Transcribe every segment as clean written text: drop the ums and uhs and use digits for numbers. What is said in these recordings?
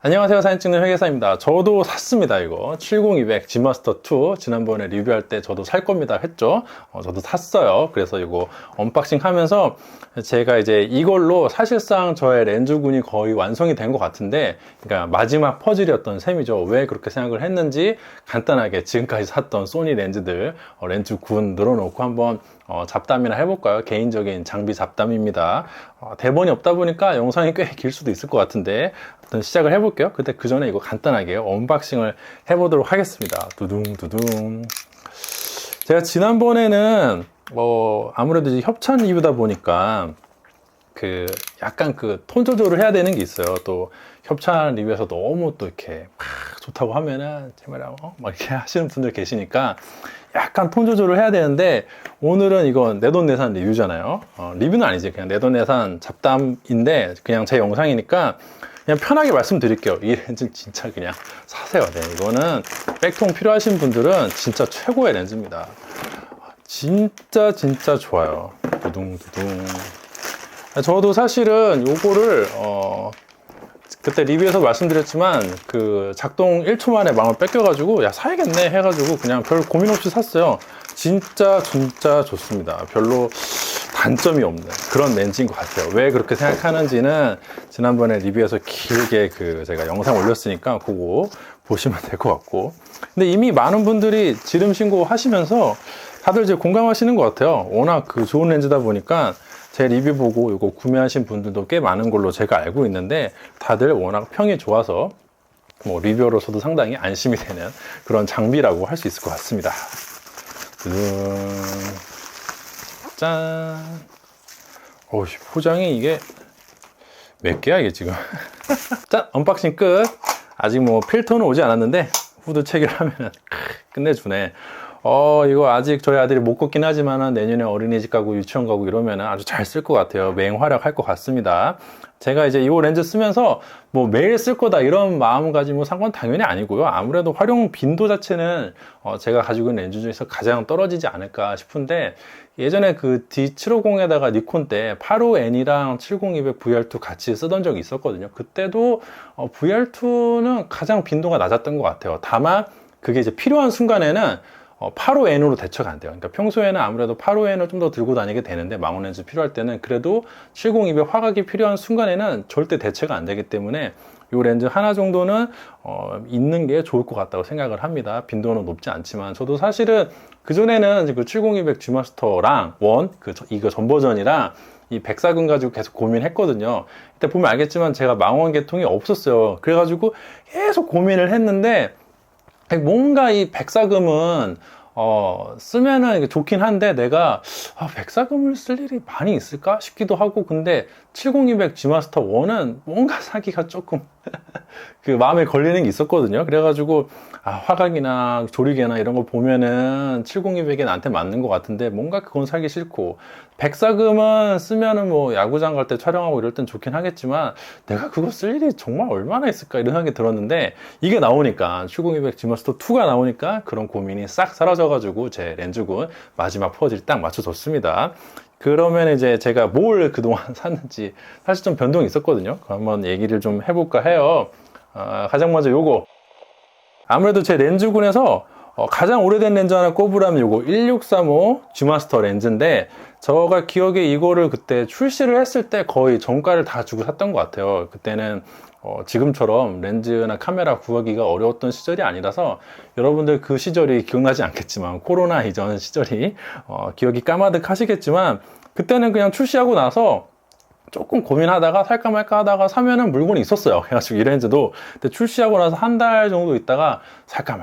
안녕하세요, 사진 찍는 회계사입니다. 저도 샀습니다. 이거 70200 G마스터2 지난번에 리뷰할 때 저도 살 겁니다 했죠. 저도 샀어요. 그래서 이거 언박싱 하면서 제가 이제 이걸로 사실상 저의 렌즈군이 거의 완성이 된 것 같은데, 그러니까 마지막 퍼즐이었던 셈이죠. 왜 그렇게 생각을 했는지 간단하게 지금까지 샀던 소니 렌즈들 렌즈군 늘어놓고 한번 잡담이나 해볼까요? 개인적인 장비 잡담입니다. 대본이 없다 보니까 영상이 꽤 길 수도 있을 것 같은데, 일단 시작을 해볼게요. 근데 그 전에 이거 간단하게 언박싱을 해보도록 하겠습니다. 두둥두둥. 제가 지난번에는 아무래도 이제 협찬 리뷰다 보니까 약간 톤 조절을 해야 되는 게 있어요. 또 협찬 리뷰에서 너무 또 이렇게 막 좋다고 하면은 제발 막 이렇게 하시는 분들 계시니까 약간 톤 조절을 해야 되는데, 오늘은 이건 내돈내산 리뷰잖아요. 리뷰는 아니지, 그냥 내돈내산 잡담인데 그냥 제 영상이니까 그냥 편하게 말씀드릴게요. 이 렌즈 진짜 그냥 사세요. 네, 이거는 백통 필요하신 분들은 진짜 최고의 렌즈입니다. 진짜 좋아요. 두둥두둥. 저도 사실은 요거를 그때 리뷰에서 말씀드렸지만 작동 1초 만에 마음을 뺏겨가지고 야 사야겠네 해가지고 그냥 별 고민 없이 샀어요. 진짜 좋습니다. 별로 단점이 없는 그런 렌즈인 것 같아요. 왜 그렇게 생각하는지는 지난번에 리뷰에서 길게 제가 영상 올렸으니까 그거 보시면 될 것 같고, 근데 이미 많은 분들이 지름 신고 하시면서 다들 이제 공감하시는 것 같아요. 워낙 좋은 렌즈다 보니까 제 리뷰 보고 이거 구매하신 분들도 꽤 많은 걸로 제가 알고 있는데, 다들 워낙 평이 좋아서 리뷰어로서도 상당히 안심이 되는 그런 장비라고 할 수 있을 것 같습니다. 짠. 포장이 이게 몇 개야 이게 지금. 짠, 언박싱 끝. 아직 필터는 오지 않았는데 후드 체결하면 끝내주네. 이거 아직 저희 아들이 못 걷긴 하지만 내년에 어린이집 가고 유치원 가고 이러면 아주 잘 쓸 것 같아요. 맹활약할 것 같습니다. 제가 이제 이 렌즈 쓰면서 매일 쓸 거다 이런 마음가짐은 상관 당연히 아니고요. 아무래도 활용 빈도 자체는 제가 가지고 있는 렌즈 중에서 가장 떨어지지 않을까 싶은데, 예전에 D750에다가 니콘 때 85N이랑 70200 VR2 같이 쓰던 적이 있었거든요. 그때도 VR2는 가장 빈도가 낮았던 것 같아요. 다만 그게 이제 필요한 순간에는 85N으로 대처가 안 돼요. 그러니까 평소에는 아무래도 85N을 좀 더 들고 다니게 되는데, 망원 렌즈 필요할 때는 그래도 70200 화각이 필요한 순간에는 절대 대체가 안 되기 때문에 이 렌즈 하나 정도는 있는 게 좋을 것 같다고 생각을 합니다. 빈도는 높지 않지만 저도 사실은 그전에는 70200 G마스터랑 이거 전 버전이랑 이 백사금 가지고 계속 고민했거든요. 이때 보면 알겠지만 제가 망원 계통이 없었어요. 그래가지고 계속 고민을 했는데, 뭔가 이 백사금은 쓰면은 좋긴 한데 내가 백사금을 쓸 일이 많이 있을까 싶기도 하고, 근데 70200 G마스터 1은 뭔가 사기가 조금 마음에 걸리는 게 있었거든요. 그래가지고 화각이나 조리개나 이런 거 보면은 70200이 나한테 맞는 것 같은데 뭔가 그건 사기 싫고, 백사금은 쓰면은 야구장 갈 때 촬영하고 이럴 땐 좋긴 하겠지만 내가 그거 쓸 일이 정말 얼마나 있을까 이런 생각이 들었는데, 이게 나오니까 70200 G마스터 2가 나오니까 그런 고민이 싹 사라져가지고 제 렌즈군 마지막 퍼즐이 딱 맞춰졌습니다. 그러면 이제 제가 뭘 그동안 샀는지 사실 좀 변동이 있었거든요. 한번 얘기를 좀 해볼까 해요. 가장 먼저 요거, 아무래도 제 렌즈군에서 가장 오래된 렌즈 하나 꼽으라면 요거 1635 G마스터 렌즈인데, 제가 기억에 이거를 그때 출시를 했을 때 거의 정가를 다 주고 샀던 것 같아요. 그때는 지금처럼 렌즈나 카메라 구하기가 어려웠던 시절이 아니라서, 여러분들 그 시절이 기억나지 않겠지만 코로나 이전 시절이 기억이 까마득하시겠지만, 그때는 그냥 출시하고 나서 조금 고민하다가 살까 말까 하다가 사면은 물건이 있었어요. 그래가지고 이 렌즈도 그때 출시하고 나서 한 달 정도 있다가 살까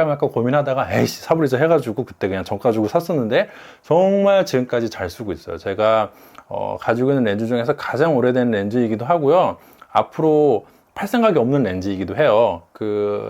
말까 고민하다가 에이씨 사버리자 해가지고 그때 그냥 정가 주고 샀었는데, 정말 지금까지 잘 쓰고 있어요. 제가 가지고 있는 렌즈 중에서 가장 오래된 렌즈이기도 하고요. 앞으로 팔 생각이 없는 렌즈이기도 해요.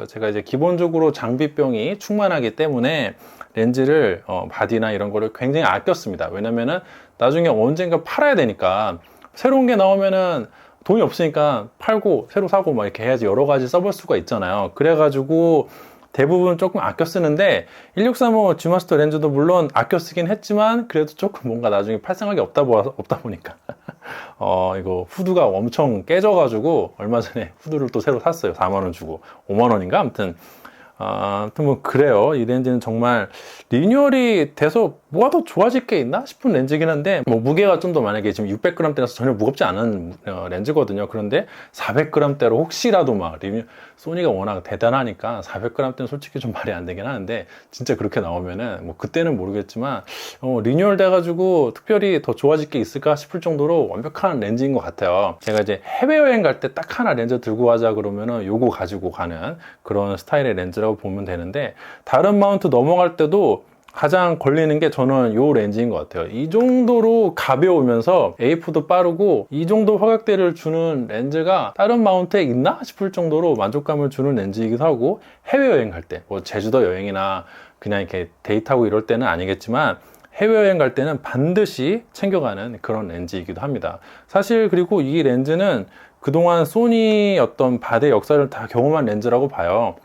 제가 이제 기본적으로 장비병이 충만하기 때문에 렌즈를 바디나 이런 거를 굉장히 아꼈습니다. 왜냐면은 나중에 언젠가 팔아야 되니까, 새로운 게 나오면은 돈이 없으니까 팔고 새로 사고 막 이렇게 해야지 여러 가지 써볼 수가 있잖아요. 그래가지고 대부분 조금 아껴 쓰는데 1635 G마스터 렌즈도 물론 아껴 쓰긴 했지만 그래도 조금 뭔가 나중에 팔 생각이 없다 보니까 이거 후드가 엄청 깨져가지고 얼마 전에 후드를 또 새로 샀어요. 4만원 주고 5만원인가? 아무튼 뭐 그래요. 이 렌즈는 정말 리뉴얼이 돼서 뭐가 더 좋아질 게 있나 싶은 렌즈긴 한데, 뭐 무게가 좀 더 만약에 지금 600g대라서 전혀 무겁지 않은 렌즈거든요. 그런데 400g대로 혹시라도 막 소니가 워낙 대단하니까 400g대는 솔직히 좀 말이 안 되긴 하는데, 진짜 그렇게 나오면은 뭐 그때는 모르겠지만 리뉴얼 돼가지고 특별히 더 좋아질 게 있을까 싶을 정도로 완벽한 렌즈인 것 같아요. 제가 이제 해외여행 갈 때 딱 하나 렌즈 들고 가자 그러면은 요거 가지고 가는 그런 스타일의 렌즈라고 보면 되는데, 다른 마운트 넘어갈 때도 가장 걸리는 게 저는 요 렌즈인 것 같아요. 이 정도로 가벼우면서 AF도 빠르고 이 정도 화각대를 주는 렌즈가 다른 마운트에 있나 싶을 정도로 만족감을 주는 렌즈이기도 하고, 해외여행 갈 때, 뭐 제주도 여행이나 그냥 이렇게 데이트하고 이럴 때는 아니겠지만 해외여행 갈 때는 반드시 챙겨가는 그런 렌즈이기도 합니다. 사실 그리고 이 렌즈는 그동안 소니 어떤 바디 역사를 다 경험한 렌즈라고 봐요.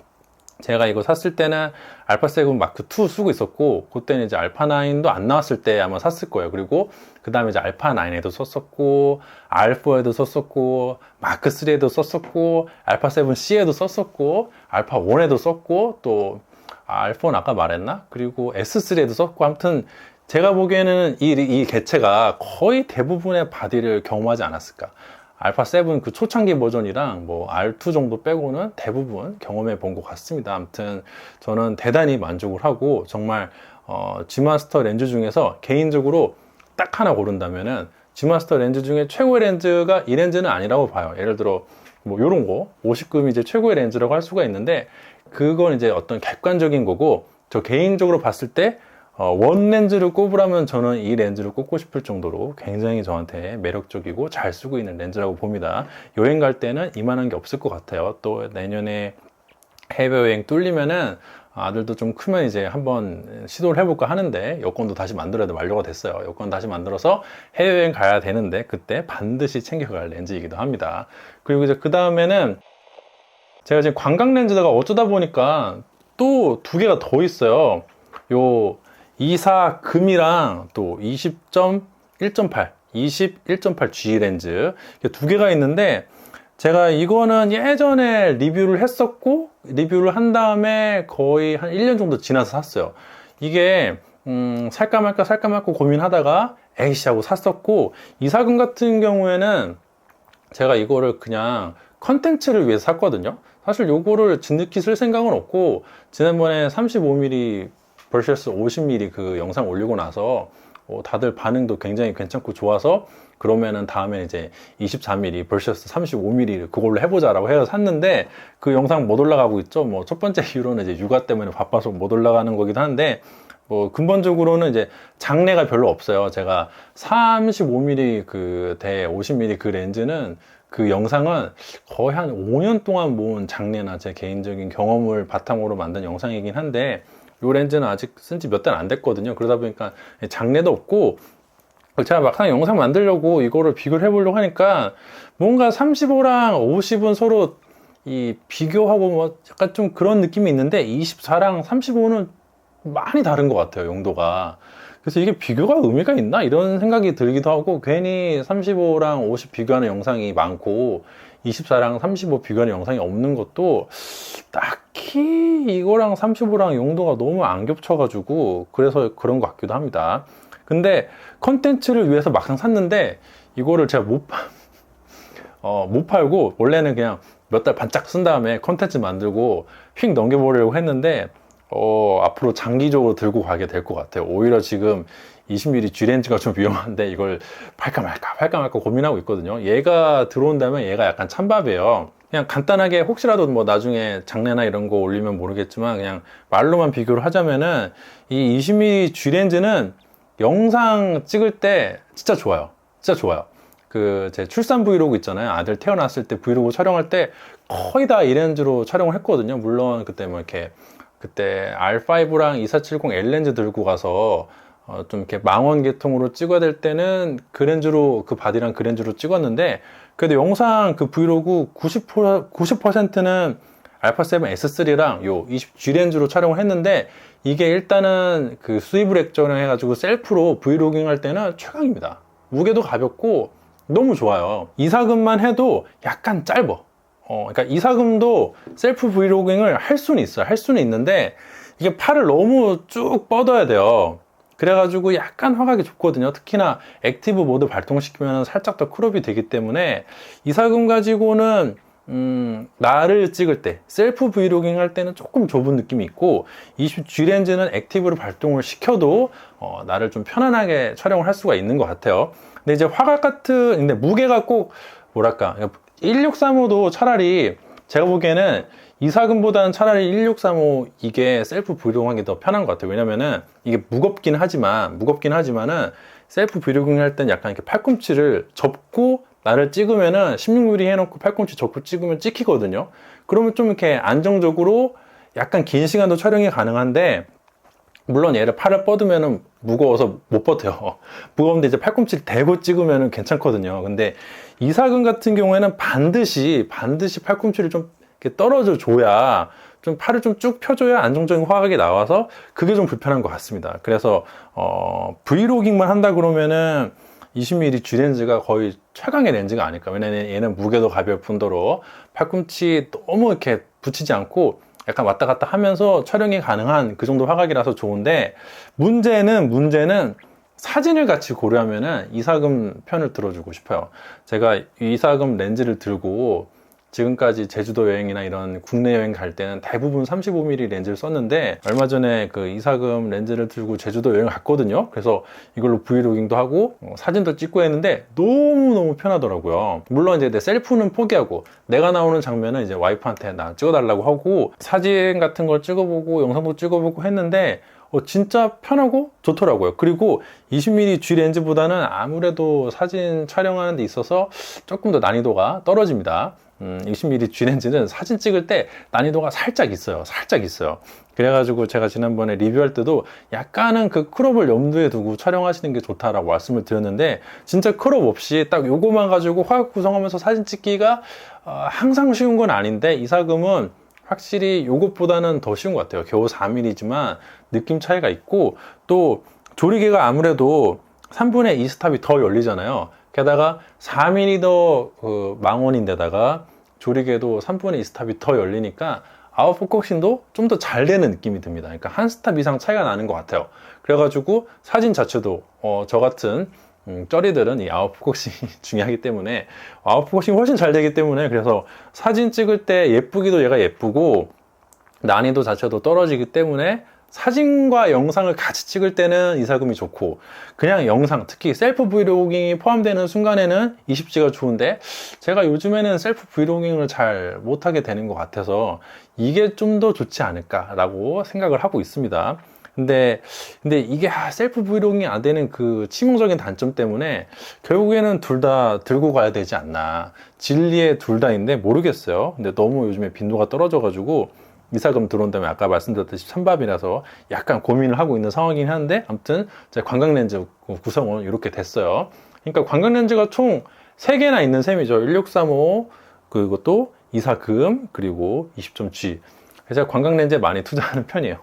제가 이거 샀을 때는 알파7 마크 2 쓰고 있었고, 그때는 이제 알파9도 안 나왔을 때 아마 샀을 거예요. 그리고 그 다음에 이제 알파9에도 썼었고, 알파4에도 썼었고, 마크 3에도 썼었고, 알파7C에도 썼었고, 알파1에도 썼고, 또 알파1 아까 말했나? 그리고 S3에도 썼고, 아무튼 제가 보기에는 이 개체가 거의 대부분의 바디를 경험하지 않았을까. 알파7 그 초창기 버전이랑 뭐 R2 정도 빼고는 대부분 경험해 본 것 같습니다. 아무튼 저는 대단히 만족을 하고, 정말 G마스터 렌즈 중에서 개인적으로 딱 하나 고른다면은 G마스터 렌즈 중에 최고의 렌즈가 이 렌즈는 아니라고 봐요. 예를 들어 뭐 요런 거 50금이 이제 최고의 렌즈라고 할 수가 있는데, 그건 이제 어떤 객관적인 거고, 저 개인적으로 봤을 때 원 렌즈를 꼽으라면 저는 이 렌즈를 꼽고 싶을 정도로 굉장히 저한테 매력적이고 잘 쓰고 있는 렌즈라고 봅니다. 여행 갈 때는 이만한 게 없을 것 같아요. 또 내년에 해외여행 뚫리면은 아들도 좀 크면 이제 한번 시도를 해볼까 하는데, 여권도 다시 만들어야 돼 완료가 됐어요. 여권 다시 만들어서 해외여행 가야 되는데 그때 반드시 챙겨갈 렌즈이기도 합니다. 그리고 이제 그 다음에는 제가 지금 관광 렌즈다가 어쩌다 보니까 또 두 개가 더 있어요. 요 24 금이랑 또 20.1.8, 21.8G 렌즈 두 개가 있는데, 제가 이거는 예전에 리뷰를 했었고, 리뷰를 한 다음에 거의 한 1년 정도 지나서 샀어요. 이게 살까 말까 고민하다가 에이씨 하고 샀었고, 24금 같은 경우에는 제가 이거를 그냥 컨텐츠를 위해서 샀거든요. 사실 요거를 진득히 쓸 생각은 없고, 지난번에 35mm vs 50mm 그 영상 올리고 나서 다들 반응도 굉장히 괜찮고 좋아서, 그러면은 다음에 이제 24mm vs 35mm 그걸로 해보자라고 해서 샀는데, 그 영상 못 올라가고 있죠. 뭐 첫 번째 이유로는 이제 육아 때문에 바빠서 못 올라가는 거기도 한데, 뭐 근본적으로는 이제 장래가 별로 없어요. 제가 35mm 그 대 50mm 그 렌즈는, 그 영상은 거의 한 5년 동안 모은 장래나 제 개인적인 경험을 바탕으로 만든 영상이긴 한데, 이 렌즈는 아직 쓴 지 몇 달 안 됐거든요. 그러다 보니까 장래도 없고, 제가 막상 영상 만들려고 이거를 비교를 해보려고 하니까 뭔가 35랑 50은 서로 이 비교하고 뭐 약간 좀 그런 느낌이 있는데, 24랑 35는 많이 다른 것 같아요, 용도가. 그래서 이게 비교가 의미가 있나? 이런 생각이 들기도 하고, 괜히 35랑 50 비교하는 영상이 많고 24랑 35 비교하는 영상이 없는 것도 딱히 이거랑 35랑 용도가 너무 안 겹쳐가지고 그래서 그런 것 같기도 합니다. 근데 컨텐츠를 위해서 막상 샀는데, 이거를 제가 못 팔고 원래는 그냥 몇 달 반짝 쓴 다음에 컨텐츠 만들고 휙 넘겨보려고 했는데, 앞으로 장기적으로 들고 가게 될 것 같아요. 오히려 지금 20mm G 렌즈가 좀 위험한데 이걸 팔까 말까 고민하고 있거든요. 얘가 들어온다면 얘가 약간 찬밥이에요. 그냥 간단하게 혹시라도 뭐 나중에 장래나 이런 거 올리면 모르겠지만, 그냥 말로만 비교를 하자면은 이 20mm G 렌즈는 영상 찍을 때 진짜 좋아요. 진짜 좋아요. 그 제 출산 브이로그 있잖아요. 아들 태어났을 때 브이로그 촬영할 때 거의 다 이 렌즈로 촬영을 했거든요. 물론 그때 뭐 이렇게 그때 R5랑 2470L 렌즈 들고 가서 좀 이렇게 망원 계통으로 찍어야 될 때는 그 렌즈로, 그 바디랑 그 렌즈로 찍었는데, 그래도 영상 그 브이로그 90%는 α7 S3랑 요 20G 렌즈로 촬영을 했는데 이게 일단은 그 스위블 액정을 해가지고 셀프로 브이로깅 할 때는 최강입니다. 무게도 가볍고 너무 좋아요. 이사금만 해도 약간 짧아. 그러니까 이사금도 셀프 브이로깅을 할 수는 있어요. 할 수는 있는데 이게 팔을 너무 쭉 뻗어야 돼요. 그래가지고 약간 화각이 좋거든요. 특히나 액티브 모드 발동시키면 살짝 더 크롭이 되기 때문에 이사금 가지고는 나를 찍을 때 셀프 브이로깅 할 때는 조금 좁은 느낌이 있고 20G 렌즈는 액티브로 발동을 시켜도 나를 좀 편안하게 촬영을 할 수가 있는 것 같아요. 근데 이제 화각 같은 근데 무게가 꼭 뭐랄까 1635도 차라리 제가 보기에는 이사금보다는 차라리 1635 이게 셀프 브이로깅하기 더 편한 것 같아요. 왜냐면은 이게 무겁긴 하지만은 셀프 브이로깅 할 땐 약간 이렇게 팔꿈치를 접고 나를 찍으면은 16mm 해놓고 팔꿈치 접고 찍으면 찍히거든요. 그러면 좀 이렇게 안정적으로 약간 긴 시간도 촬영이 가능한데 물론 얘를 팔을 뻗으면은 무거워서 못 버텨요. 무거운데 이제 팔꿈치를 대고 찍으면은 괜찮거든요. 근데 이사금 같은 경우에는 반드시 팔꿈치를 좀 이렇게 떨어져 줘야 좀 팔을 좀 쭉 펴줘야 안정적인 화각이 나와서 그게 좀 불편한 것 같습니다. 그래서 브이로깅만 한다 그러면은 20mm G 렌즈가 거의 최강의 렌즈가 아닐까. 왜냐면 얘는 무게도 가벼울 뿐더러 팔꿈치 너무 이렇게 붙이지 않고 약간 왔다 갔다 하면서 촬영이 가능한 그 정도 화각이라서 좋은데 문제는 사진을 같이 고려하면은 이사금 편을 들어주고 싶어요. 제가 이사금 렌즈를 들고 지금까지 제주도 여행이나 이런 국내 여행 갈 때는 대부분 35mm 렌즈를 썼는데 얼마 전에 그 이사금 렌즈를 들고 제주도 여행 갔거든요. 그래서 이걸로 브이로깅도 하고 사진도 찍고 했는데 너무너무 편하더라고요. 물론 이제 내 셀프는 포기하고 내가 나오는 장면은 이제 와이프한테 나 찍어달라고 하고 사진 같은 걸 찍어보고 영상도 찍어보고 했는데 진짜 편하고 좋더라고요. 그리고 20mm G 렌즈보다는 아무래도 사진 촬영하는 데 있어서 조금 더 난이도가 떨어집니다. 20mm G 렌즈는 사진 찍을 때 난이도가 살짝 있어요. 그래가지고 제가 지난번에 리뷰할 때도 약간은 그 크롭을 염두에 두고 촬영하시는 게 좋다라고 말씀을 드렸는데 진짜 크롭 없이 딱 요거만 가지고 화각 구성하면서 사진 찍기가 항상 쉬운 건 아닌데 이사금은 확실히 요것보다는 더 쉬운 것 같아요. 겨우 4mm지만 느낌 차이가 있고 또 조리개가 아무래도 3분의 2 스탑이 더 열리잖아요. 게다가 4mm 더 망원인데다가 조리개도 3분의 2 스탑이 더 열리니까 아웃포커싱도 좀 더 잘 되는 느낌이 듭니다. 그러니까 한 스탑 이상 차이가 나는 것 같아요. 그래가지고 사진 자체도 저 같은 쩌리들은 이 아웃포커싱이 중요하기 때문에 아웃포커싱이 훨씬 잘 되기 때문에 그래서 사진 찍을 때 예쁘기도 얘가 예쁘고 난이도 자체도 떨어지기 때문에 사진과 영상을 같이 찍을 때는 이사금이 좋고 그냥 영상 특히 셀프 브이로깅이 포함되는 순간에는 20G가 좋은데 제가 요즘에는 셀프 브이로깅을 잘 못하게 되는 것 같아서 이게 좀 더 좋지 않을까 라고 생각을 하고 있습니다. 근데 이게 셀프 브이로깅이 안 되는 그 치명적인 단점 때문에 결국에는 둘 다 들고 가야 되지 않나. 진리의 둘 다인데 모르겠어요. 근데 너무 요즘에 빈도가 떨어져가지고 이사금 들어온다면 아까 말씀드렸듯이 찬밥이라서 약간 고민을 하고 있는 상황이긴 한데 아무튼 제 관광렌즈 구성은 이렇게 됐어요. 그러니까 관광렌즈가 총 3개나 있는 셈이죠. 1635 그리고 또 이사금 그리고 20.G. 제가 관광렌즈에 많이 투자하는 편이에요.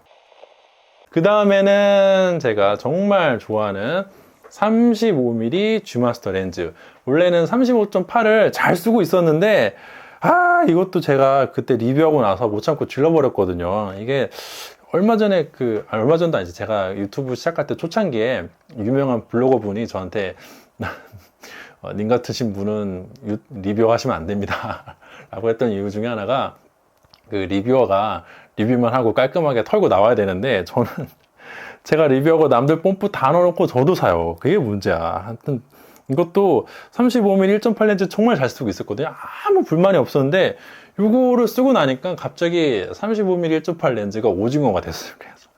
그 다음에는 제가 정말 좋아하는 35mm G마스터 렌즈. 원래는 35.8을 잘 쓰고 있었는데 이것도 제가 그때 리뷰하고 나서 못 참고 질러버렸거든요. 이게 얼마 전도 아니지. 제가 유튜브 시작할 때 초창기에 유명한 블로거 분이 저한테 님 같으신 분은 리뷰하시면 안 됩니다. 라고 했던 이유 중에 하나가 그 리뷰어가 리뷰만 하고 깔끔하게 털고 나와야 되는데 저는 제가 리뷰하고 남들 뽐뿌 다 넣어놓고 저도 사요. 그게 문제야. 하여튼 이것도 35mm 1.8 렌즈 정말 잘 쓰고 있었거든요. 아무 불만이 없었는데 이거를 쓰고 나니까 갑자기 35mm 1.8 렌즈가 오징어가 됐어요. 그래서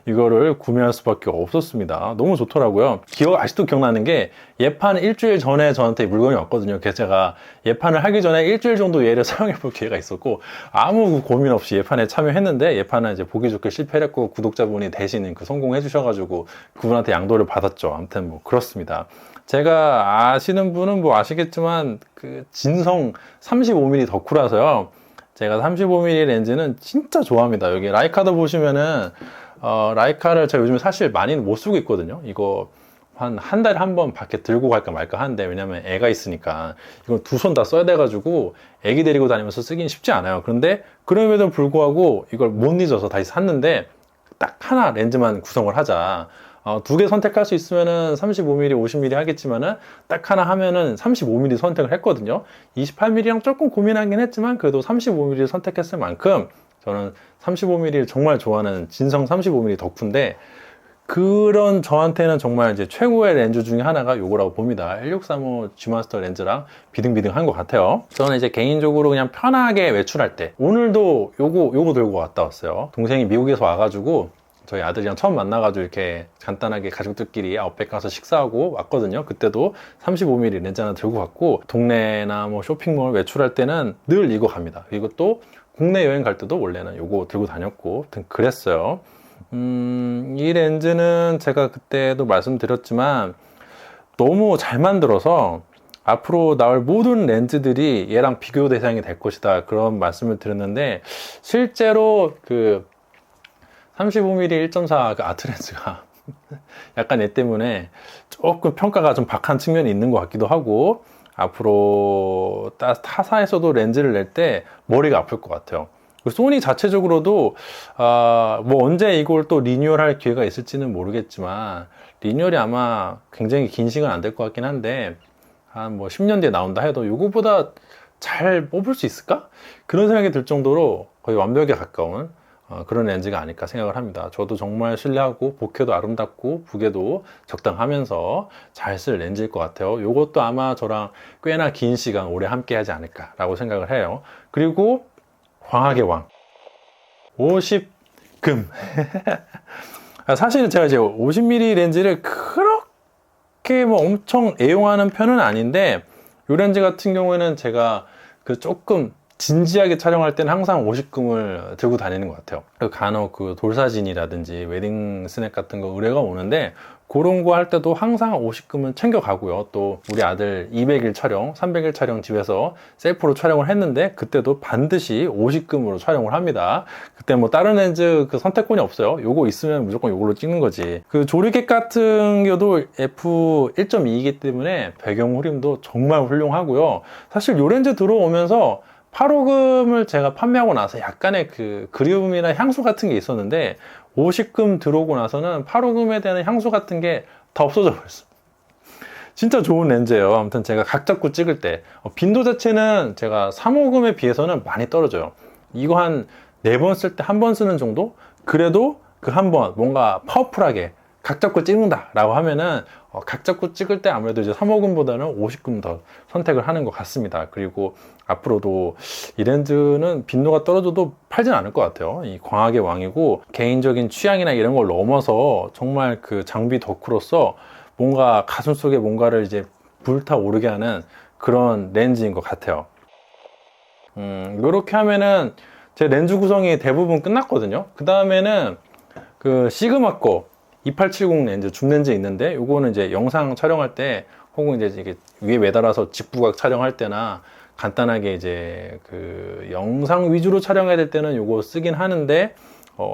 이거를 구매할 수밖에 없었습니다. 너무 좋더라고요. 아직도 기억나는 게 예판 일주일 전에 저한테 물건이 왔거든요. 그래서 제가 예판을 하기 전에 일주일 정도 얘를 사용해 볼 기회가 있었고 아무 고민 없이 예판에 참여했는데 예판은 이제 보기 좋게 실패를 했고 구독자분이 대신 성공해 주셔가지고 그분한테 양도를 받았죠. 아무튼 뭐 그렇습니다. 제가 아시는 분은 뭐 아시겠지만 그 진성 35mm 덕후라서요. 제가 35mm 렌즈는 진짜 좋아합니다. 여기 라이카도 보시면은 라이카를 제가 요즘 사실 많이는 못 쓰고 있거든요. 이거 한 달에 한 번 밖에 들고 갈까 말까 하는데, 왜냐면 애가 있으니까 이거 두 손 다 써야 돼가지고 애기 데리고 다니면서 쓰긴 쉽지 않아요. 그런데 그럼에도 불구하고 이걸 못 잊어서 다시 샀는데, 딱 하나 렌즈만 구성을 하자. 두 개 선택할 수 있으면은 35mm, 50mm 하겠지만은 딱 하나 하면은 35mm 선택을 했거든요. 28mm랑 조금 고민하긴 했지만 그래도 35mm 선택했을 만큼 저는 35mm를 정말 좋아하는 진성 35mm 덕후인데, 그런 저한테는 정말 이제 최고의 렌즈 중에 하나가 요거라고 봅니다. 1635 G마스터 렌즈랑 비등비등한 것 같아요. 저는 이제 개인적으로 그냥 편하게 외출할 때, 오늘도 요거 들고 왔다 왔어요. 동생이 미국에서 와가지고 저희 아들이랑 처음 만나가지고 이렇게 간단하게 가족들끼리 아웃백 가서 식사하고 왔거든요. 그때도 35mm 렌즈 하나 들고 갔고, 동네나 뭐 쇼핑몰 외출할 때는 늘 이거 갑니다. 그리고 또 국내 여행 갈 때도 원래는 요거 들고 다녔고 그랬어요. 이 렌즈는 제가 그때도 말씀드렸지만 너무 잘 만들어서 앞으로 나올 모든 렌즈들이 얘랑 비교 대상이 될 것이다, 그런 말씀을 드렸는데, 실제로 그 35mm 1.4 그 아트 렌즈가 약간 얘 때문에 조금 평가가 좀 박한 측면이 있는 것 같기도 하고, 앞으로 타사에서도 렌즈를 낼 때 머리가 아플 것 같아요. 소니 자체적으로도 뭐 언제 이걸 또 리뉴얼 할 기회가 있을지는 모르겠지만, 리뉴얼이 아마 굉장히 긴 시간 안 될 것 같긴 한데, 한 뭐 10년 뒤에 나온다 해도 이거보다 잘 뽑을 수 있을까? 그런 생각이 들 정도로 거의 완벽에 가까운 그런 렌즈가 아닐까 생각을 합니다. 저도 정말 신뢰하고 복해도 아름답고 무게도 적당하면서 잘 쓸 렌즈일 것 같아요. 이것도 아마 저랑 꽤나 긴 시간 오래 함께 하지 않을까 라고 생각을 해요. 그리고 광학의 왕 50금 사실은 제가 이제 50mm 렌즈를 그렇게 뭐 엄청 애용하는 편은 아닌데, 이 렌즈 같은 경우에는 제가 그 조금 진지하게 촬영할 때는 항상 50금을 들고 다니는 것 같아요. 간혹 그 돌사진이라든지 웨딩 스냅 같은 거 의뢰가 오는데, 그런 거 할 때도 항상 50금은 챙겨가고요. 또 우리 아들 200일 촬영, 300일 촬영 집에서 셀프로 촬영을 했는데, 그때도 반드시 50금으로 촬영을 합니다. 그때 뭐 다른 렌즈 그 선택권이 없어요. 요거 있으면 무조건 요걸로 찍는 거지. 그 조리객 같은 경우도 f1.2이기 때문에 배경 흐림도 정말 훌륭하고요. 사실 요 렌즈 들어오면서 8호금을 제가 판매하고 나서 약간의 그 그리움이나 향수 같은 게 있었는데, 50금 들어오고 나서는 8호금에 대한 향수 같은 게 다 없어져 버렸어. 진짜 좋은 렌즈예요. 아무튼 제가 각 잡고 찍을 때 빈도 자체는 제가 3호금에 비해서는 많이 떨어져요. 이거 한 4번 쓸 때 한 번 쓰는 정도? 그래도 그 한 번 뭔가 파워풀하게 각 잡고 찍는다 라고 하면은 각 잡고 찍을 때 아무래도 이제 3호금보다는 50금 더 선택을 하는 것 같습니다. 그리고 앞으로도 이 렌즈는 빈도가 떨어져도 팔진 않을 것 같아요. 이 광학의 왕이고, 개인적인 취향이나 이런 걸 넘어서 정말 그 장비 덕후로서 뭔가 가슴속에 뭔가를 이제 불타오르게 하는 그런 렌즈인 것 같아요. 이렇게 하면은 제 렌즈 구성이 대부분 끝났거든요. 그 다음에는 그 시그마 거 2870 렌즈 줌 렌즈 있는데, 요거는 이제 영상 촬영할 때 혹은 이제 이게 위에 매달아서 직부각 촬영할 때나 간단하게 이제 그 영상 위주로 촬영해야 될 때는 요거 쓰긴 하는데,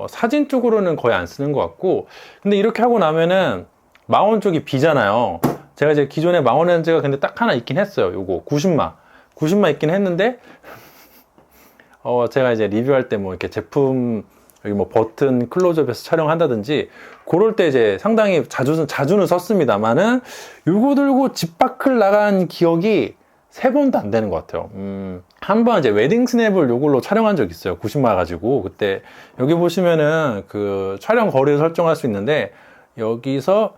사진 쪽으로는 거의 안 쓰는 것 같고, 근데 이렇게 하고 나면은 마원 쪽이 비잖아요. 제가 이제 기존에 마원 렌즈가 근데 딱 하나 있긴 했어요. 요거 90마 있긴 했는데, 제가 이제 리뷰할 때 뭐 이렇게 제품 여기 뭐 버튼 클로즈업에서 촬영한다든지 그럴 때 이제 상당히 자주는 썼습니다만은, 요거 들고 집 밖을 나간 기억이 3번도 안 되는 것 같아요. 한 번 이제 웨딩 스냅을 요걸로 촬영한 적 있어요. 90마 가지고. 그때 여기 보시면은 그 촬영 거리를 설정할 수 있는데, 여기서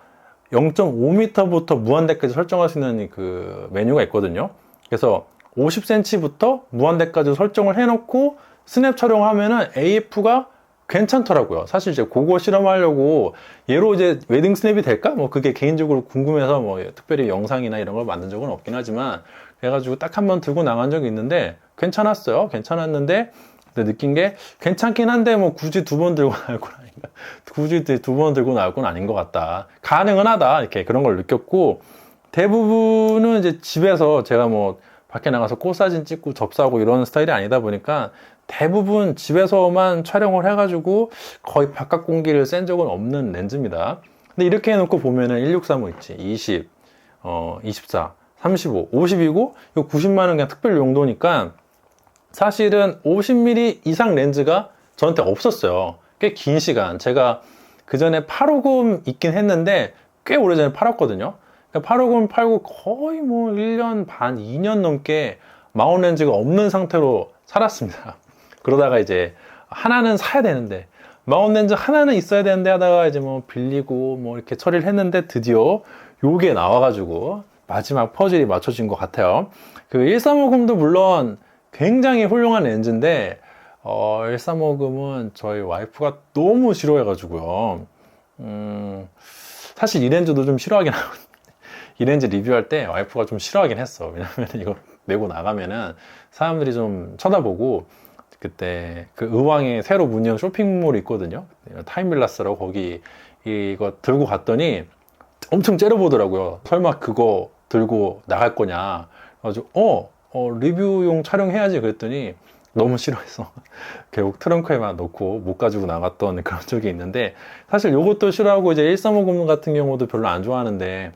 0.5m부터 무한대까지 설정할 수 있는 그 메뉴가 있거든요. 그래서 50cm부터 무한대까지 설정을 해놓고 스냅 촬영하면은 AF가 괜찮더라고요. 사실 이제 그거 실험하려고 얘로 이제 웨딩 스냅이 될까? 뭐 그게 개인적으로 궁금해서 뭐 특별히 영상이나 이런 걸 만든 적은 없긴 하지만, 그래가지고 딱 한 번 들고 나간 적이 있는데 괜찮았어요. 괜찮았는데, 근데 느낀 게 괜찮긴 한데 뭐 굳이 2번 들고 나올 건 아닌가. 굳이 2번 들고 나올 건 아닌 것 같다. 가능은 하다. 이렇게 그런 걸 느꼈고, 대부분은 이제 집에서 제가 뭐 밖에 나가서 꽃사진 찍고 접사하고 이런 스타일이 아니다 보니까 대부분 집에서만 촬영을 해가지고 거의 바깥 공기를 쐰 적은 없는 렌즈입니다. 근데 이렇게 해놓고 보면은 1635 있지, 20, 24, 35, 50이고 이거 90만원 그냥 특별 용도니까 사실은 50mm 이상 렌즈가 저한테 없었어요. 꽤 긴 시간. 제가 그 전에 850 있긴 했는데 꽤 오래전에 팔았거든요. 850 팔고 거의 뭐 1년 반, 2년 넘게 마운트 렌즈가 없는 상태로 살았습니다. 그러다가 이제 하나는 사야 되는데 마운트 렌즈 하나는 있어야 되는데 하다가 이제 뭐 빌리고 뭐 이렇게 처리를 했는데 드디어 요게 나와가지고 마지막 퍼즐이 맞춰진 것 같아요. 그 1350도 물론 굉장히 훌륭한 렌즈인데 1350은 저희 와이프가 너무 싫어해가지고요. 사실 이 렌즈도 좀 싫어하긴 하거든요. 이 렌즈 리뷰할 때 와이프가 좀 싫어하긴 했어. 왜냐면 이거 메고 나가면은 사람들이 좀 쳐다보고, 그때 그 의왕에 새로 문 연 쇼핑몰이 있거든요. 타임빌라스라고, 거기 이거 들고 갔더니 엄청 째려보더라고요. 설마 그거 들고 나갈 거냐. 그래가지고 리뷰용 촬영해야지 그랬더니 너무 싫어해서 결국 트렁크에만 넣고 못 가지고 나갔던 그런 적이 있는데, 사실 요것도 싫어하고 이제 1350 같은 경우도 별로 안 좋아하는데,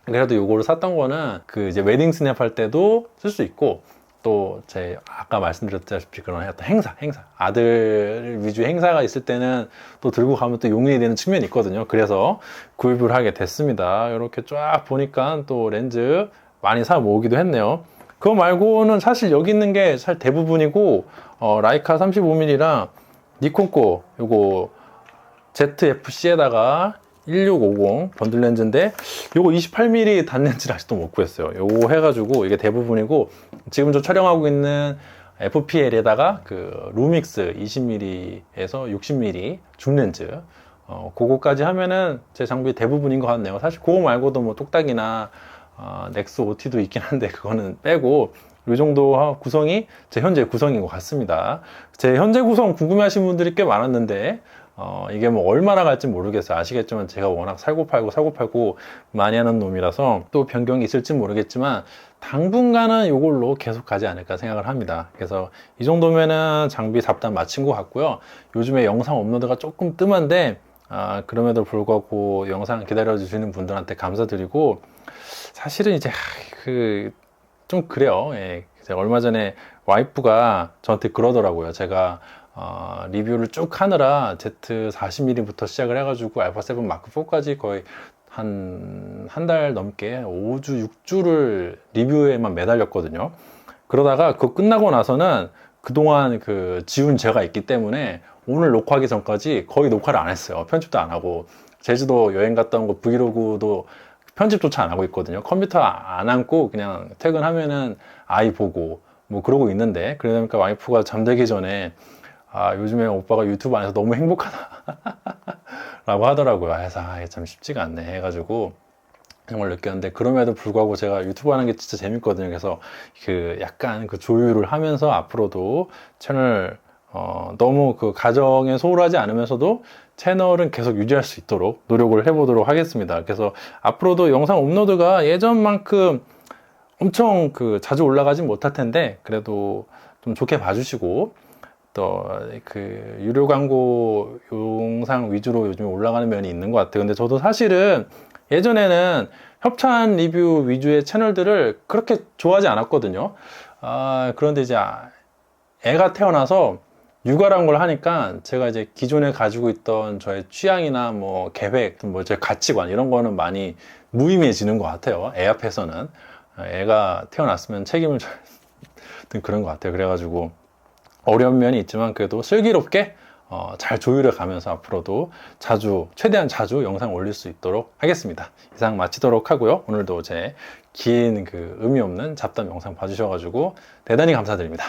그래도 요거를 샀던 거는 그 이제 웨딩 스냅 할 때도 쓸 수 있고, 또 제 아까 말씀드렸다시피 그런 어떤 행사 아들 위주 행사가 있을 때는 또 들고 가면 또 용인이 되는 측면이 있거든요. 그래서 구입을 하게 됐습니다. 이렇게 쫙 보니까 또 렌즈 많이 사 모으기도 했네요. 그거 말고는 사실 여기 있는 게 잘 대부분이고, 라이카 35mm랑 니콘 거 요거 ZFC에다가 1650 번들 렌즈인데 요거 28mm 단렌즈를 아직도 못 구했어요. 요거 해가지고 이게 대부분이고, 지금 저 촬영하고 있는 FPL에다가 그 루믹스 20mm에서 60mm 중렌즈, 그거까지 하면은 제 장비 대부분인 것 같네요. 사실 그거 말고도 뭐 똑딱이나 넥스 OT도 있긴 한데 그거는 빼고 이 정도 구성이 제 현재 구성인 것 같습니다. 제 현재 구성 궁금해하시는 분들이 꽤 많았는데 이게 뭐 얼마나 갈지 모르겠어요. 아시겠지만 제가 워낙 살고 팔고 많이 하는 놈이라서 또 변경이 있을지 모르겠지만 당분간은 이걸로 계속 가지 않을까 생각을 합니다. 그래서 이 정도면은 장비 잡담 마친 것 같고요. 요즘에 영상 업로드가 조금 뜸한데 그럼에도 불구하고 영상 기다려 주시는 분들한테 감사드리고, 사실은 이제 좀 그래요. 예. 얼마 전에 와이프가 저한테 그러더라고요. 제가 리뷰를 쭉 하느라 Z40mm부터 시작을 해가지고 알파7 마크4까지 거의 한 달 넘게 5주, 6주를 리뷰에만 매달렸거든요. 그러다가 그거 끝나고 나서는 그동안 그 지운 죄가 있기 때문에 오늘 녹화하기 전까지 거의 녹화를 안 했어요. 편집도 안 하고, 제주도 여행 갔다 온 거 브이로그도 편집조차 안 하고 있거든요. 컴퓨터 안 앉고 그냥 퇴근하면은 아이 보고 뭐 그러고 있는데, 그러니까 와이프가 잠들기 전에 요즘에 오빠가 유튜브 안에서 너무 행복하다 라고 하더라고요. 그래서 참 쉽지가 않네 해가지고 정말 느꼈는데, 그럼에도 불구하고 제가 유튜브 하는 게 진짜 재밌거든요. 그래서 그 약간 그 조율을 하면서 앞으로도 채널 너무 그 가정에 소홀하지 않으면서도 채널은 계속 유지할 수 있도록 노력을 해보도록 하겠습니다. 그래서 앞으로도 영상 업로드가 예전만큼 엄청 자주 올라가진 못할 텐데, 그래도 좀 좋게 봐주시고, 또 그 유료 광고 영상 위주로 요즘 올라가는 면이 있는 것 같아요. 근데 저도 사실은 예전에는 협찬 리뷰 위주의 채널들을 그렇게 좋아하지 않았거든요. 그런데 이제 애가 태어나서 육아란 걸 하니까 제가 이제 기존에 가지고 있던 저의 취향이나 뭐 계획, 뭐 제 가치관 이런 거는 많이 무의미해지는 것 같아요. 애 앞에서는. 애가 태어났으면 책임을 져야 그런 것 같아요. 그래가지고 어려운 면이 있지만 그래도 슬기롭게 잘 조율해 가면서 앞으로도 최대한 자주 영상 올릴 수 있도록 하겠습니다. 이상 마치도록 하고요. 오늘도 제 긴 의미 없는 잡담 영상 봐주셔가지고 대단히 감사드립니다.